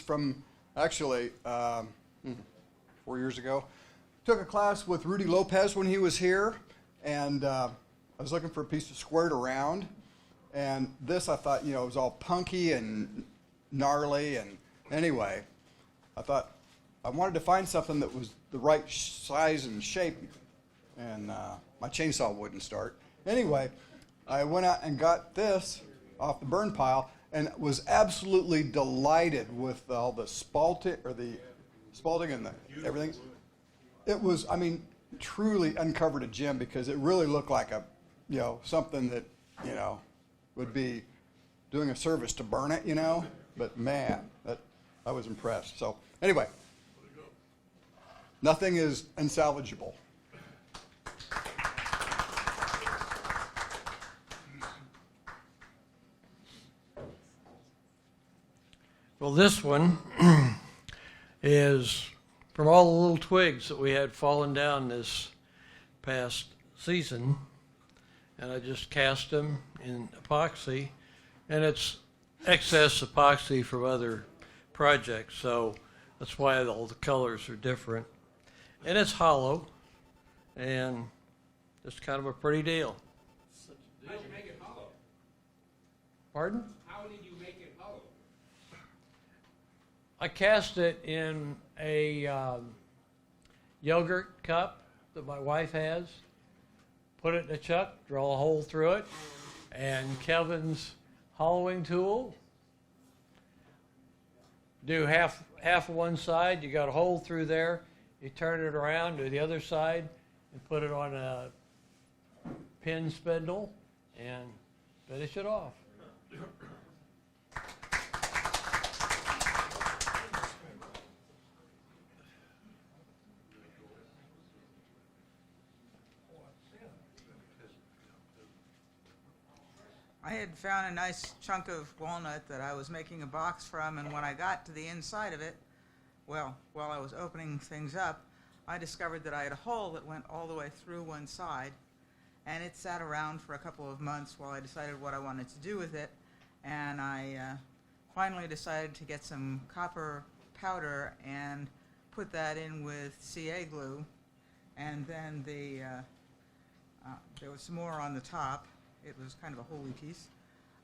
from, actually, 4 years ago. Took a class with Rudy Lopez when he was here, and I was looking for a piece to squirt around. And this, I thought, you know, it was all punky and gnarly. And anyway, I thought I wanted to find something that was the right size and shape. And my chainsaw wouldn't start. Anyway, I went out and got this off the burn pile and was absolutely delighted with all the spalting and the everything. It was, I mean, truly uncovered a gem because it really looked like a, you know, something that, you know, would be doing a service to burn it, you know. But man, I was impressed. So anyway, nothing is unsalvageable. Well, this one is from all the little twigs that we had fallen down this past season, and I just cast them in epoxy, and it's excess epoxy from other projects, so that's why all the colors are different. And it's hollow, and it's kind of a pretty deal. How did you make it hollow? Pardon? How did you make it hollow? I cast it in a yogurt cup that my wife has, put it in a chuck, draw a hole through it, and Kevin's hollowing tool. Do half of one side, you got a hole through there, you turn it around to the other side and put it on a pin spindle and finish it off. I had found a nice chunk of walnut that I was making a box from, and when I got to the inside of it, well, while I was opening things up, I discovered that I had a hole that went all the way through one side, and it sat around for a couple of months while I decided what I wanted to do with it, and I finally decided to get some copper powder and put that in with CA glue, and then there was some more on the top. It was kind of a holy piece.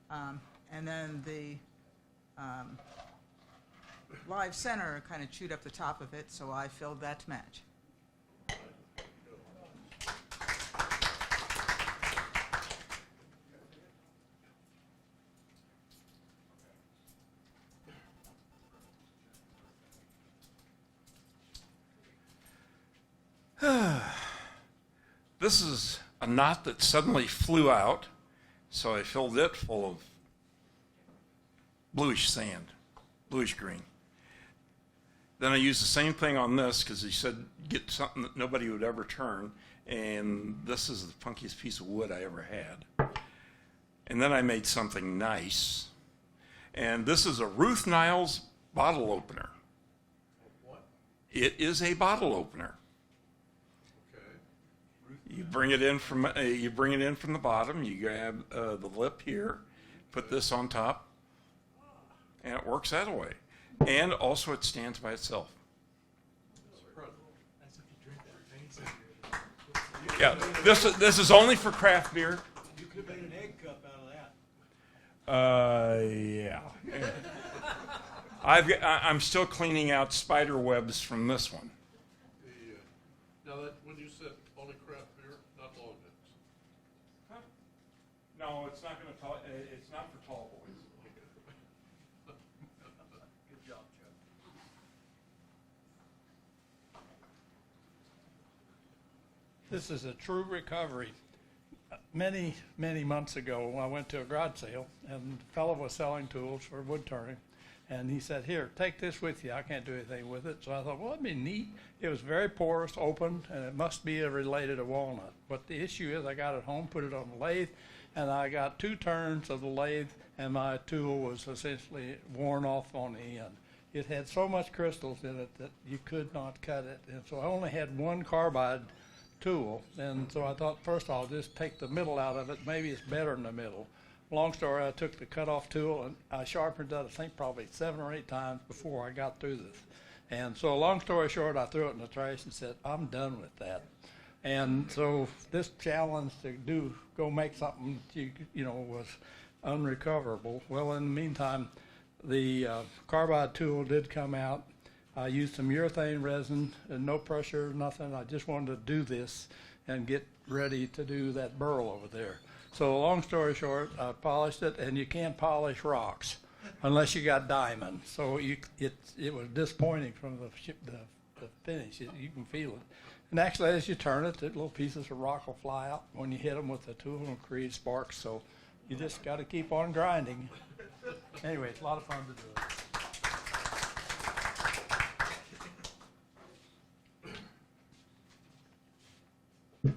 And then the live center kind of chewed up the top of it, so I filled that to match. This is a knot that suddenly flew out, so I filled it full of bluish sand, bluish green. Then I used the same thing on this because he said get something that nobody would ever turn, and this is the funkiest piece of wood I ever had. And then I made something nice, and this is a Ruth Niles bottle opener. What? It is a bottle opener. You bring it in from the bottom. You grab the lip here, put this on top, and it works that way. And also, it stands by itself. Yeah, this is only for craft beer. You could have made an egg cup out of that. Yeah. I'm still cleaning out spider webs from this one. Now, when you said only craft beer, not long necks. Huh? No, it's not going to. It's not for tall boys. Good job, Chuck. This is a true recovery. Many, many months ago, I went to a garage sale, and a fellow was selling tools for wood turning. And he said, here, take this with you. I can't do anything with it. So I thought, well, that'd be neat. It was very porous, open, and it must be related to walnut. But the issue is I got it home, put it on the lathe, and I got 2 turns of the lathe, and my tool was essentially worn off on the end. It had so much crystals in it that you could not cut it. And so I only had 1 carbide tool. And so I thought, first I'll just take the middle out of it. Maybe it's better in the middle. long story, I took the cutoff tool and I sharpened that, I think probably 7 or 8 times before I got through this. And so long story short, I threw it in the trash and said, I'm done with that. And so this challenge to go make something, was unrecoverable. Well, in the meantime, the carbide tool did come out. I used some urethane resin and no pressure, nothing. I just wanted to do this and get ready to do that burl over there. So long story short, I polished it, and you can't polish rocks unless you got diamond. So it was disappointing from the finish. You can feel it. And actually, as you turn it, the little pieces of rock will fly out when you hit them with the tool and create sparks. So you just got to keep on grinding. Anyway, it's a lot of fun to do it.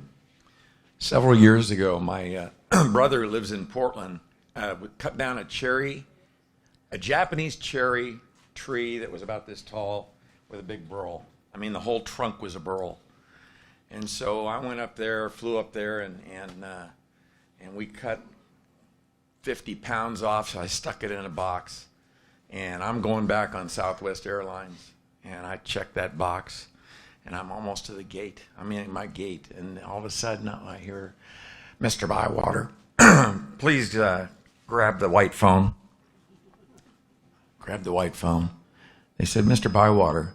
Several years ago, my brother who lives in Portland cut down a Japanese cherry tree that was about this tall with a big burl. I mean, the whole trunk was a burl. And so I went up there, flew up there, and we cut 50 pounds off, so I stuck it in a box. And I'm going back on Southwest Airlines, and I checked that box. And I'm almost to the gate. I'm in my gate, and all of a sudden I hear, Mr. Bywater, please grab the white phone. Grab the white phone. They said, Mr. Bywater,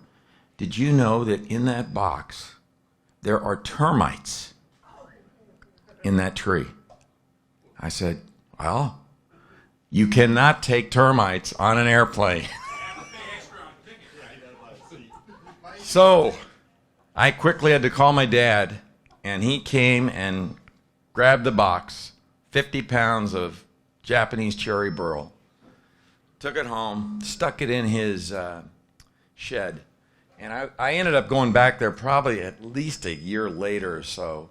did you know that in that box there are termites in that tree? I said, well, you cannot take termites on an airplane. So I quickly had to call my dad, and he came and grabbed the box, 50 pounds of Japanese cherry burl, took it home, stuck it in his shed, and I ended up going back there probably at least a year later or so,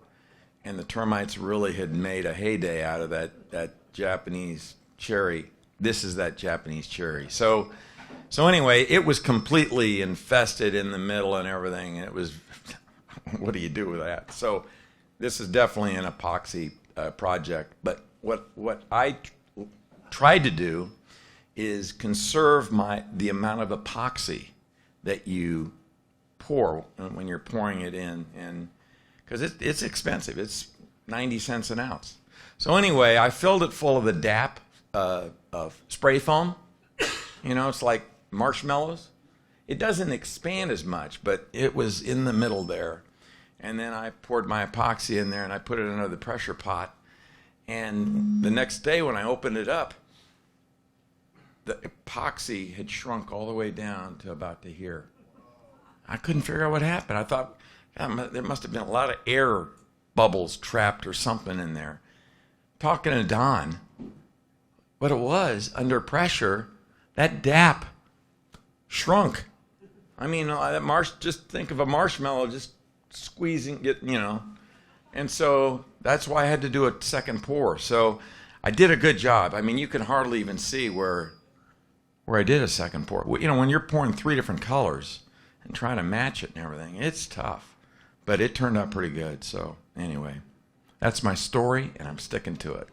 and the termites really had made a heyday out of that Japanese cherry. This is that Japanese cherry. So anyway, it was completely infested in the middle and everything, and it was, what do you do with that? So this is definitely an epoxy project, but what I tried to do is conserve the amount of epoxy that you pour when you're pouring it in, and because it's expensive. It's 90 cents an ounce. So anyway, I filled it full of the DAP of spray foam. It's like marshmallows. It doesn't expand as much, but it was in the middle there. And then I poured my epoxy in there, and I put it under the pressure pot. And the next day when I opened it up, the epoxy had shrunk all the way down to about to here. I couldn't figure out what happened. I thought, God, there must have been a lot of air bubbles trapped or something in there. Talking to Don, what it was, under pressure, that DAP shrunk. I mean, just think of a marshmallow just squeezing, and so that's why I had to do a second pour. So I did a good job. I mean, you can hardly even see where I did a second pour. When you're pouring 3 different colors and trying to match it and everything, it's tough, but it turned out pretty good. So anyway, that's my story, and I'm sticking to it.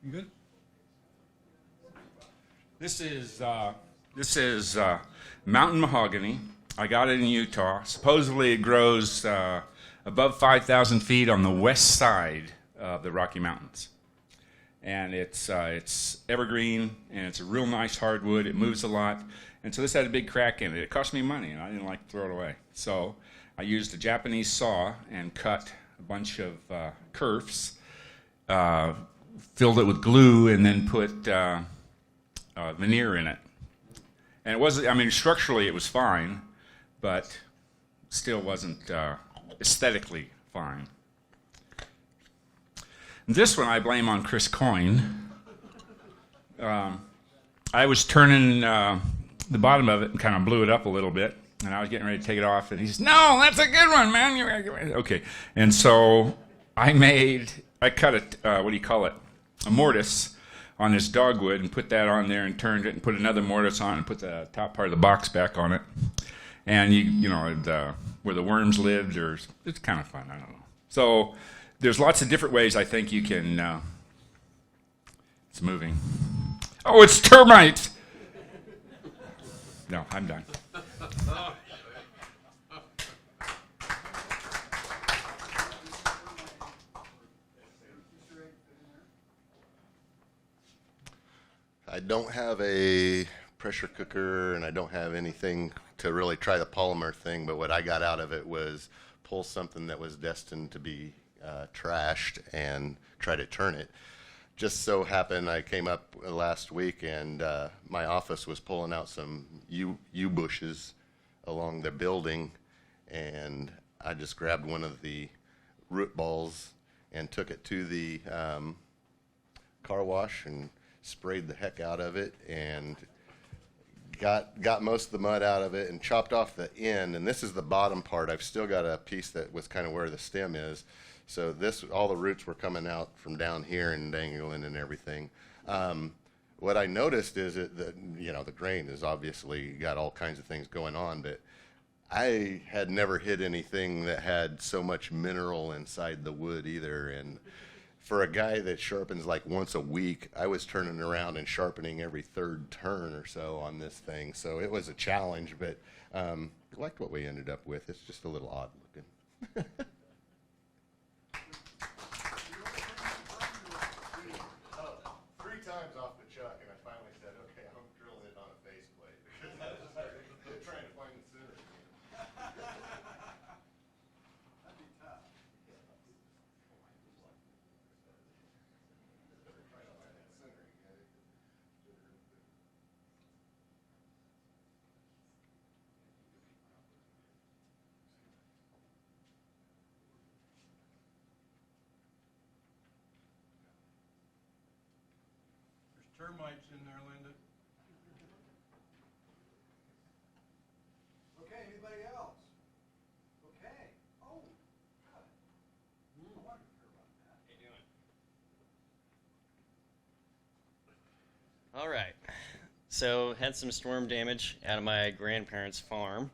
Good. This is mountain mahogany. I got it in Utah. Supposedly it grows above 5,000 feet on the west side of the Rocky Mountains, and it's evergreen, and it's a real nice hardwood. It moves a lot, and so this had a big crack in it. It cost me money, and I didn't like to throw it away. So I used a Japanese saw and cut a bunch of kerfs. Filled it with glue, and then put veneer in it. And structurally it was fine, but still wasn't aesthetically fine. This one I blame on Chris Coyne. I was turning the bottom of it and kind of blew it up a little bit, and I was getting ready to take it off, and he says, "No, that's a good one, man." Okay. And so I cut what do you call it? A mortise on this dogwood and put that on there and turned it and put another mortise on and put the top part of the box back on it. And where the worms lived, it's kind of fun. I don't know. So there's lots of different ways I think you can. It's moving. Oh, it's termites. No, I'm done. I don't have a pressure cooker and I don't have anything to really try the polymer thing, but what I got out of it was pull something that was destined to be trashed and try to turn it. Just so happened I came up last week and my office was pulling out some yew bushes along the building, and I just grabbed one of the root balls and took it to the car wash and sprayed the heck out of it and got most of the mud out of it and chopped off the end. And this is the bottom part. I've still got a piece that was kind of where the stem is. So all the roots were coming out from down here and dangling and everything. What I noticed is that the grain has obviously got all kinds of things going on, but I had never hit anything that had so much mineral inside the wood either. And for a guy that sharpens like once a week, I was turning around and sharpening every third turn or so on this thing. So it was a challenge, but I liked what we ended up with. It's just a little odd looking. Three times off the chuck, and I finally said, okay, I'm drilling it on a faceplate because I was trying to find the center. That'd be tough. There's termites in there, Linda. Okay, anybody else? Okay. Oh, God. I wanted to hear about that. How you doing? All right. So had some storm damage out of my grandparents' farm.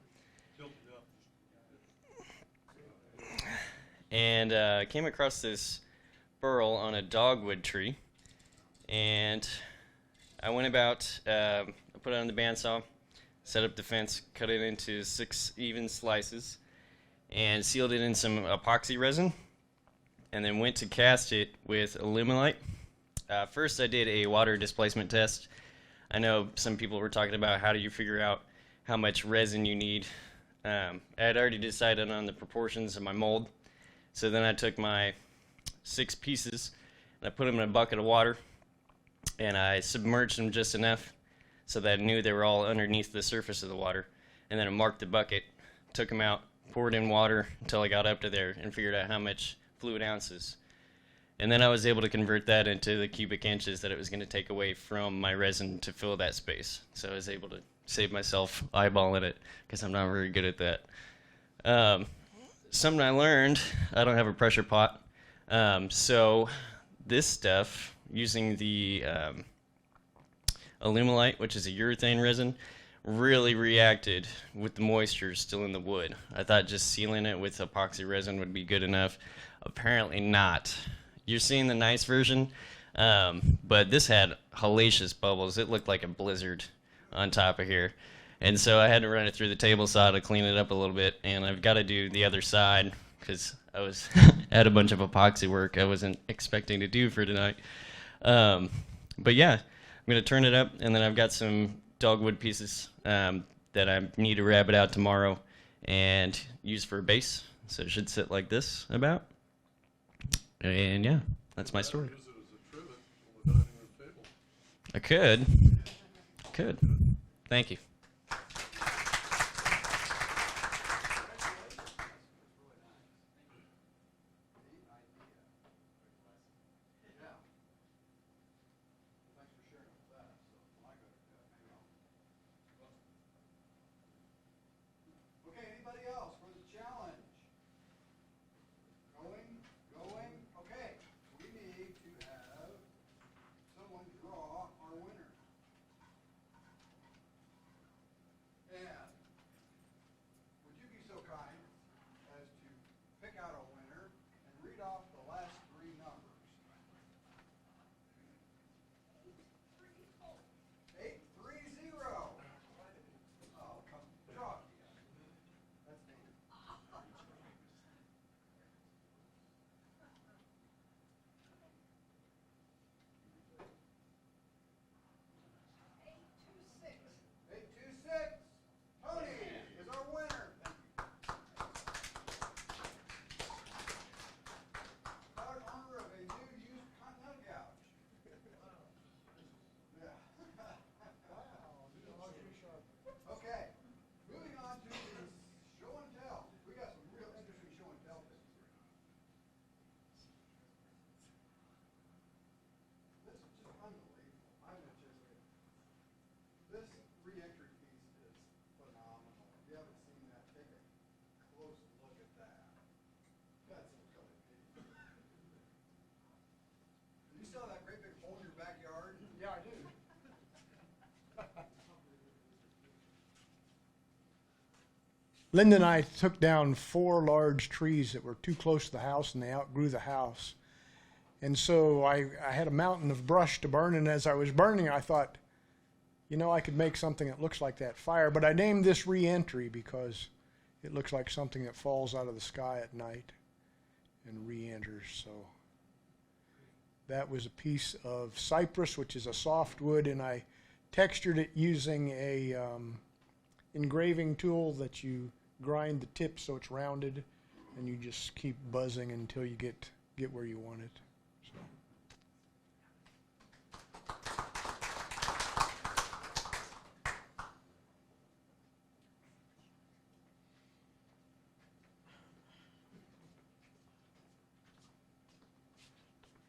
And came across this burl on a dogwood tree. And I went about, I put it on the bandsaw, set up the fence, cut it into 6 even slices, and sealed it in some epoxy resin, and then went to cast it with illuminite. First I did a water displacement test. I know some people were talking about how do you figure out how much resin you need. I had already decided on the proportions of my mold, so then I took my 6 pieces and I put them in a bucket of water, and I submerged them just enough so that I knew they were all underneath the surface of the water. And then I marked the bucket, took them out, poured in water until I got up to there and figured out how much fluid ounces. And then I was able to convert that into the cubic inches that it was going to take away from my resin to fill that space. So I was able to save myself eyeballing it because I'm not very good at that. Something I learned, I don't have a pressure pot. So this stuff, using the Alumilite, which is a urethane resin, really reacted with the moisture still in the wood. I thought just sealing it with epoxy resin would be good enough. Apparently not. You're seeing the nice version, but this had hellacious bubbles. It looked like a blizzard on top of here. And so I had to run it through the table saw to clean it up a little bit, and I've got to do the other side because I was had a bunch of epoxy work I wasn't expecting to do for tonight. But yeah, I'm going to turn it up, and then I've got some dogwood pieces that I need to wrap it out tomorrow and use for a base. So it should sit like this about. And yeah, that's my story. Use it as a trivet on the dining room table. I could. Thank you. Okay, anybody else for the challenge? Going. still have that great big hole in your backyard? Yeah, I do. Linda and I took down 4 large trees that were too close to the house, and they outgrew the house. And so I had a mountain of brush to burn, and as I was burning, I thought, you know, I could make something that looks like that fire. But I named this Reentry because it looks like something that falls out of the sky at night and re-enters. So that was a piece of cypress, which is a soft wood, and I textured it using a engraving tool that you grind the tip so it's rounded, and you just keep buzzing until you get where you want it. So.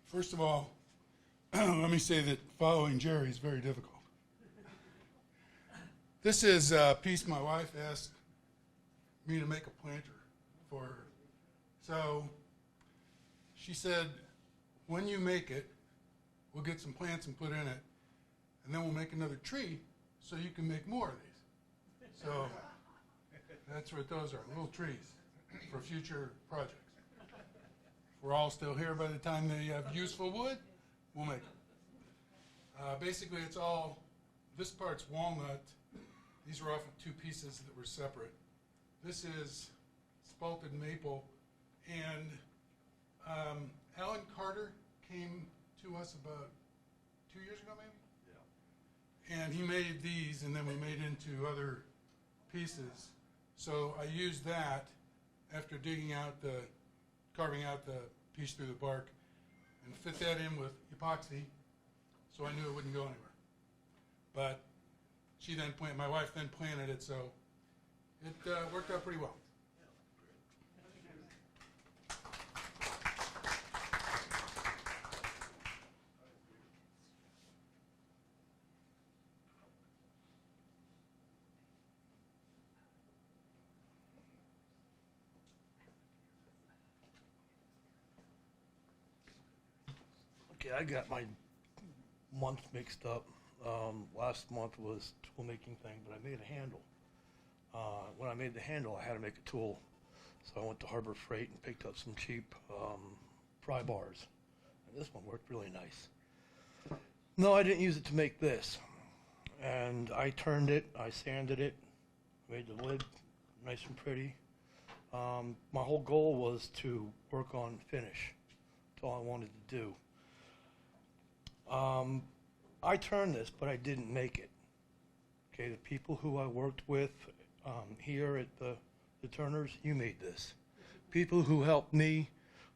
First of all, let me say that following Jerry is very difficult. This is a piece my wife asked me to make a planter for her. So she said, when you make it, we'll get some plants and put in it, and then we'll make another tree so you can make more of these. So that's what those are, little trees for future projects. If we're all still here by the time they have useful wood, we'll make them. Basically, it's all, this part's walnut. These were off of 2 pieces that were separate. This is spalted maple, and Alan Carter came to us about 2 years ago, maybe? Yeah. And he made these, and then we made into other pieces. So I used that after carving out the piece through the bark, and fit that in with epoxy, so I knew it wouldn't go anywhere. But my wife then planted it, so it worked out pretty well. Okay, I got my month mixed up. Last month was tool making thing, but I made a handle. When I made the handle, I had to make a tool. So I went to Harbor Freight and picked up some cheap pry bars. And this one worked really nice. No, I didn't use it to make this. And I turned it, I sanded it, made the lid nice and pretty. My whole goal was to work on finish. That's all I wanted to do. I turned this, but I didn't make it. Okay, the people who I worked with here at the Turners, you made this. People who helped me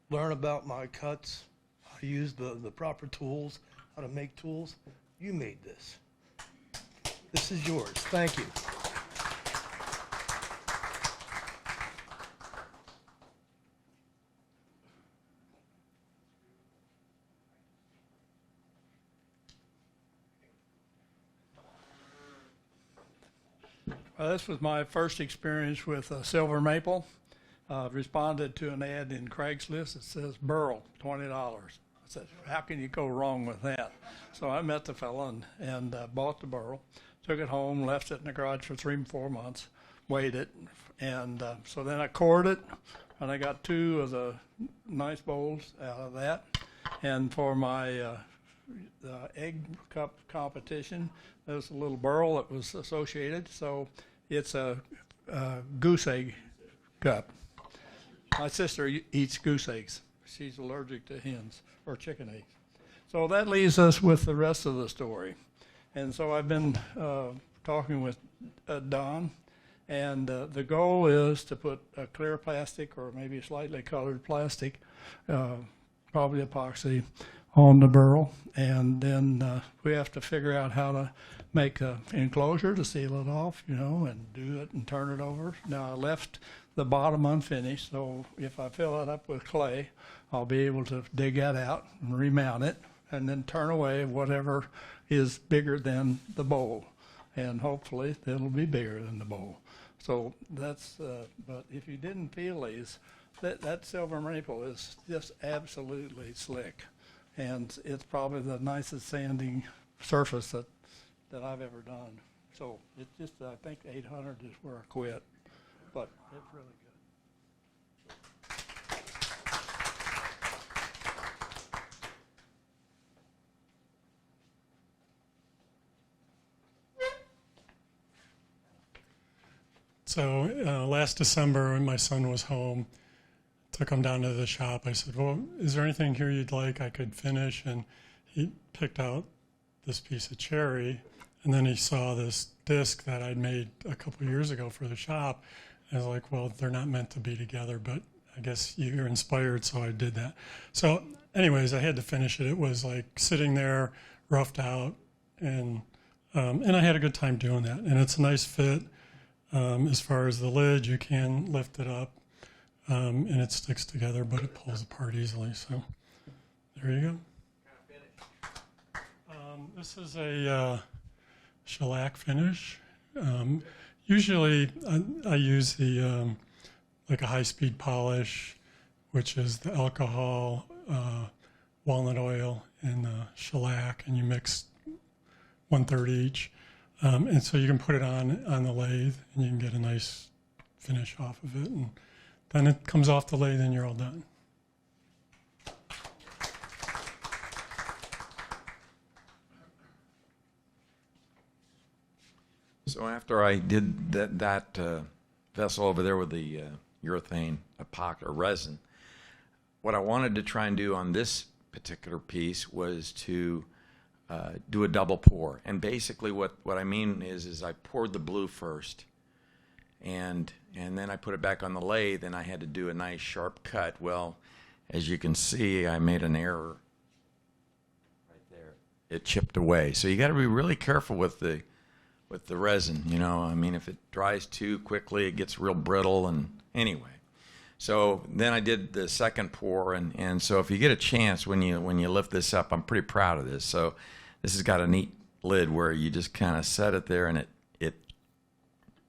learn about my cuts, how to use the proper tools, how to make tools, you made this. This is yours. Thank you. This was my first experience with silver maple. Responded to an ad in Craigslist that says burl, $20. I said, how can you go wrong with that? So I met the fella and bought the burl, took it home, left it in the garage for 3 or 4 months, weighed it, and so then I cored it, and I got 2 of the nice bowls out of that. And for my egg cup competition, there was a little burl that was associated, so it's a goose egg cup. My sister eats goose eggs. She's allergic to hens or chicken eggs. So that leaves us with the rest of the story. And so I've been talking with Don, and the goal is to put a clear plastic or maybe slightly colored plastic, probably epoxy, on the burl, and then we have to figure out how to make an enclosure to seal it off, and do it and turn it over. Now I left the bottom unfinished, so if I fill it up with clay, I'll be able to dig that out and remount it, and then turn away whatever is bigger than the bowl, and hopefully it'll be bigger than the bowl. So that's, but if you didn't feel these, that silver maple is just absolutely slick. and it's probably the nicest sanding surface that I've ever done. So it's just, I think 800 is where I quit, but it's really good. So last December, when my son was home, took him down to the shop. I said, well, is there anything here you'd like I could finish? And he picked out this piece of cherry, and then he saw this disc that I'd made a couple of years ago for the shop. I was like, well, they're not meant to be together, but I guess you're inspired, so I did that. So anyways, I had to finish it. It was like sitting there, roughed out, and I had a good time doing that. And it's a nice fit. As far as the lid, you can lift it up, and it sticks together, but it pulls apart easily. So there you go. This is a shellac finish. Usually, I use the like a high-speed polish, which is the alcohol, walnut oil, and shellac, and you mix 1/3 each. And so you can put it on the lathe, and you can get a nice finish off of it. And then it comes off the lathe, and you're all done. So after I did that vessel over there with the urethane epoxy or resin, what I wanted to try and do on this particular piece was to do a double pour. And basically what I mean is I poured the blue first, and then I put it back on the lathe, and I had to do a nice sharp cut. Well, as you can see, I made an error right there. It chipped away. So you got to be really careful with the resin, you know. I mean, if it dries too quickly, it gets real brittle. And anyway, so then I did the second pour, and so if you get a chance when you lift this up, I'm pretty proud of this. So this has got a neat lid where you just kind of set it there, and it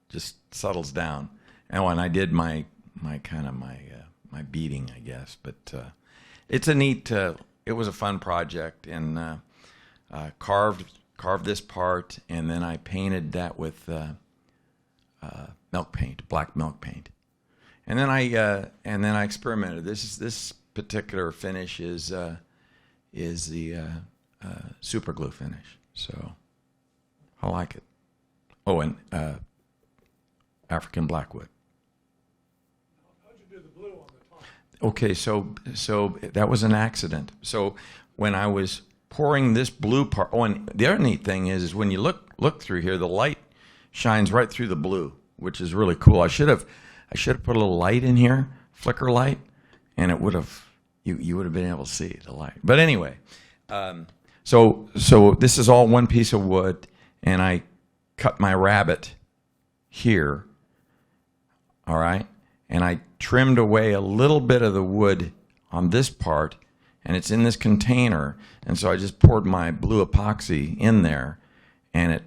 just settles down. And when I did my beading, I guess, but it's a neat. It was a fun project, and carved this part, and then I painted that with milk paint, black milk paint, and then I experimented. This particular finish is the super glue finish, so I like it. Oh, and African blackwood. How'd you do the blue on the top? Okay, so that was an accident. So when I was pouring this blue part, oh, and the other neat thing is when you look through here, the light shines right through the blue, which is really cool. I should have put a little light in here, flicker light, and it would have you would have been able to see the light. But anyway, so this is all one piece of wood, and I cut my rabbet here, all right, and I trimmed away a little bit of the wood on this part, and it's in this container, and so I just poured my blue epoxy in there, and it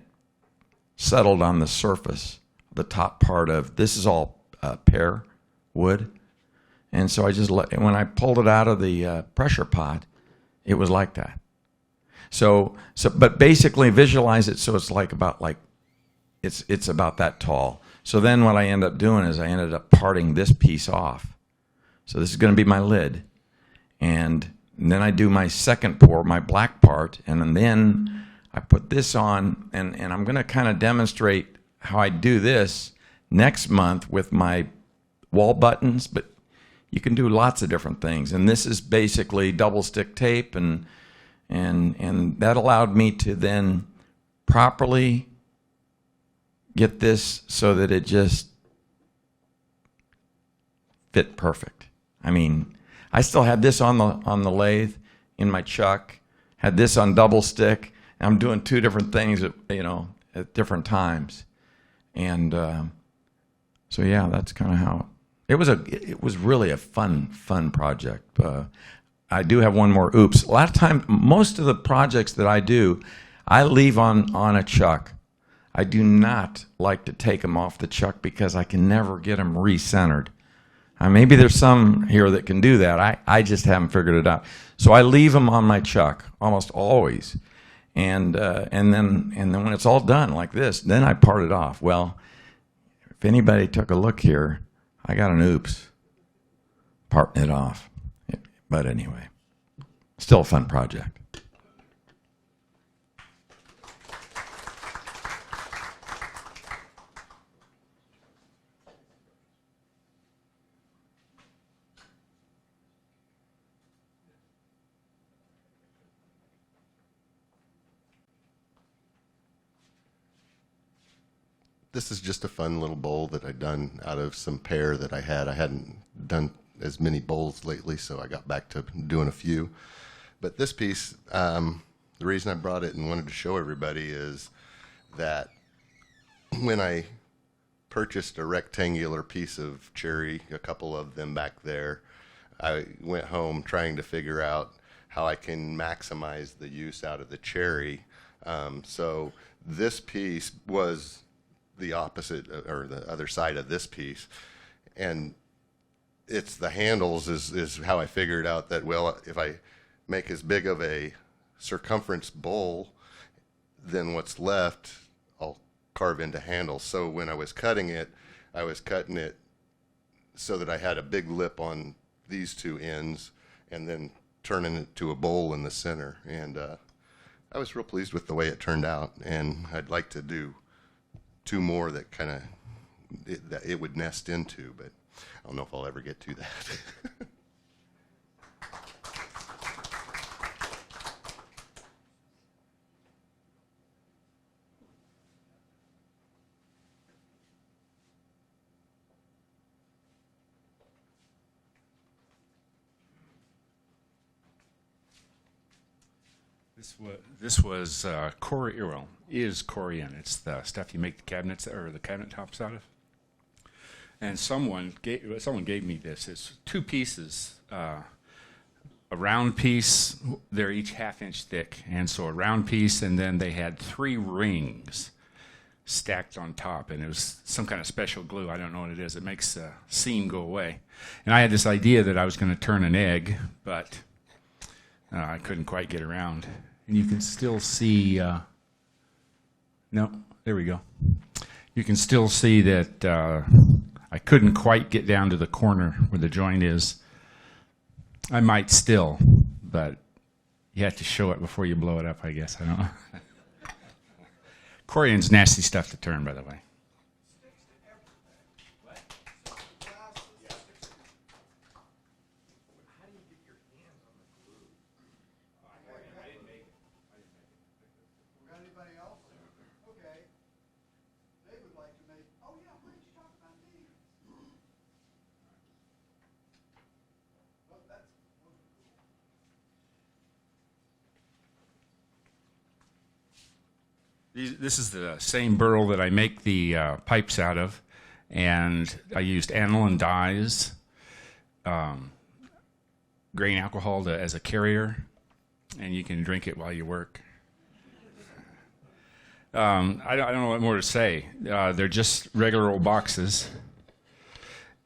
settled on the surface, the top part of, this is all pear wood, and so I just when I pulled it out of the pressure pot, it was like that. So but basically visualize it so it's it's about that tall. So then what I end up doing is I ended up parting this piece off. So this is going to be my lid, and then I do my second pour, my black part, and then I put this on, and I'm going to kind of demonstrate how I do this next month with my wall buttons, but you can do lots of different things. And this is basically double stick tape, and that allowed me to then properly get this so that it just fit perfect. I mean, I still had this on the lathe in my chuck, had this on double stick. I'm doing two different things at different times, and so yeah, that's kind of how it was really a fun project. I do have one more oops. A lot of time, most of the projects that I do, I leave on a chuck. I do not like to take them off the chuck because I can never get them re-centered. Maybe there's some here that can do that. I just haven't figured it out. So I leave them on my chuck almost always, and then when it's all done like this, then I part it off. Well, if anybody took a look here, I got an oops parting it off. But anyway, still a fun project. This is just a fun little bowl that I'd done out of some pear that I had. I hadn't done as many bowls lately, so I got back to doing a few. But this piece, the reason I brought it and wanted to show everybody is that when I purchased a rectangular piece of cherry, a couple of them back there, I went home trying to figure out how I can maximize the use out of the cherry. So this piece was the opposite, or the other side of this piece, and it's the handles is how I figured out that, well, if I make as big of a circumference bowl, then what's left I'll carve into handles. So when I was cutting it, I was cutting it so that I had a big lip on these two ends and then turning it to a bowl in the center. And I was real pleased with the way it turned out, and I'd like to do two more that kind of that it would nest into, but I don't know if I'll ever get to that. This was Chorion. Is Chorion. It's the stuff you make the cabinets or the cabinet tops out of. And someone gave me this. It's two pieces. A round piece. They're each 1/2 inch thick, and so a round piece, and then they had 3 rings stacked on top, and it was some kind of special glue. I don't know what it is. It makes the seam go away. And I had this idea that I was going to turn an egg, but I couldn't quite get around. And you can still see, no, there we go. You can still see that I couldn't quite get down to the corner where the joint is. I might still, but you have to show it before you blow it up, I guess. I don't know. Chorion's nasty stuff to turn, by the way. This is the same burl that I make the pipes out of, and I used aniline dyes, grain alcohol as a carrier, and you can drink it while you work. I don't know what more to say. They're just regular old boxes.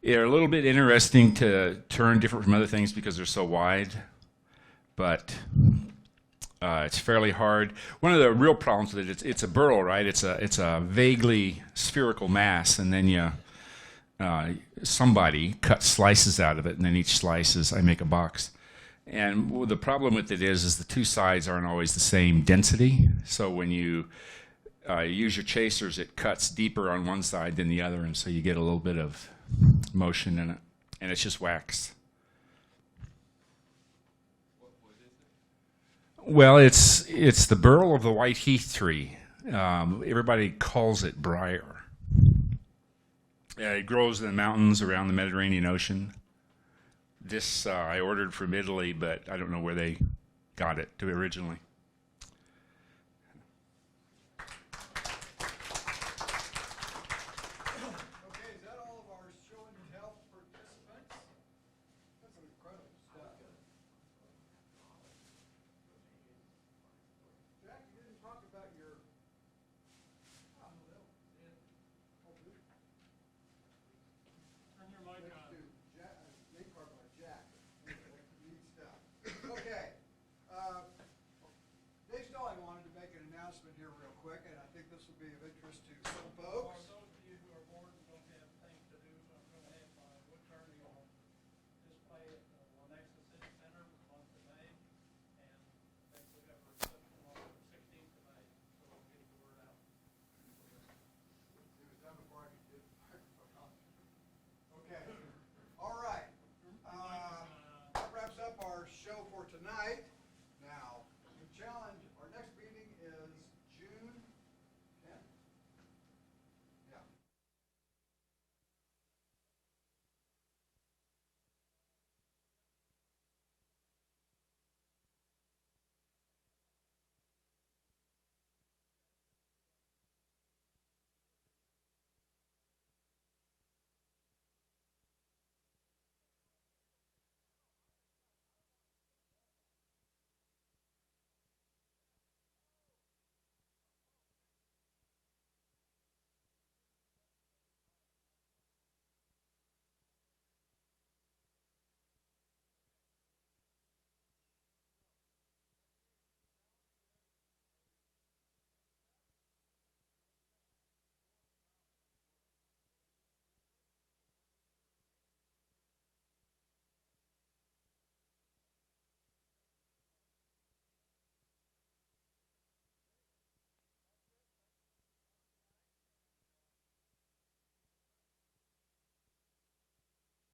They're a little bit interesting to turn, different from other things because they're so wide, but it's fairly hard. One of the real problems with it, it's a burl, right? It's a vaguely spherical mass, and then somebody cuts slices out of it, and then each slice is, I make a box. And the problem with it is the two sides aren't always the same density. So when you use your chasers, it cuts deeper on one side than the other, and so you get a little bit of motion in it, and it's just wax. Well, it's the burl of the white heath tree. Everybody calls it briar. It grows in the mountains around the Mediterranean Ocean. This I ordered from Italy, but I don't know where they got it to originally. Okay, is that all of our show and tell participants? That's some incredible stuff. Jack, you didn't talk about your. Turn your mic on. Jack, this will be of interest to some folks. For those of you who are bored and don't have things to do, I'm going to have my Woodturning on display at the Lenexa City Center for the month of May, and then we have a reception on the 16th of May, so we'll get the word out. It was done before I could get the microphone on. Okay. All right. That wraps up our show for tonight.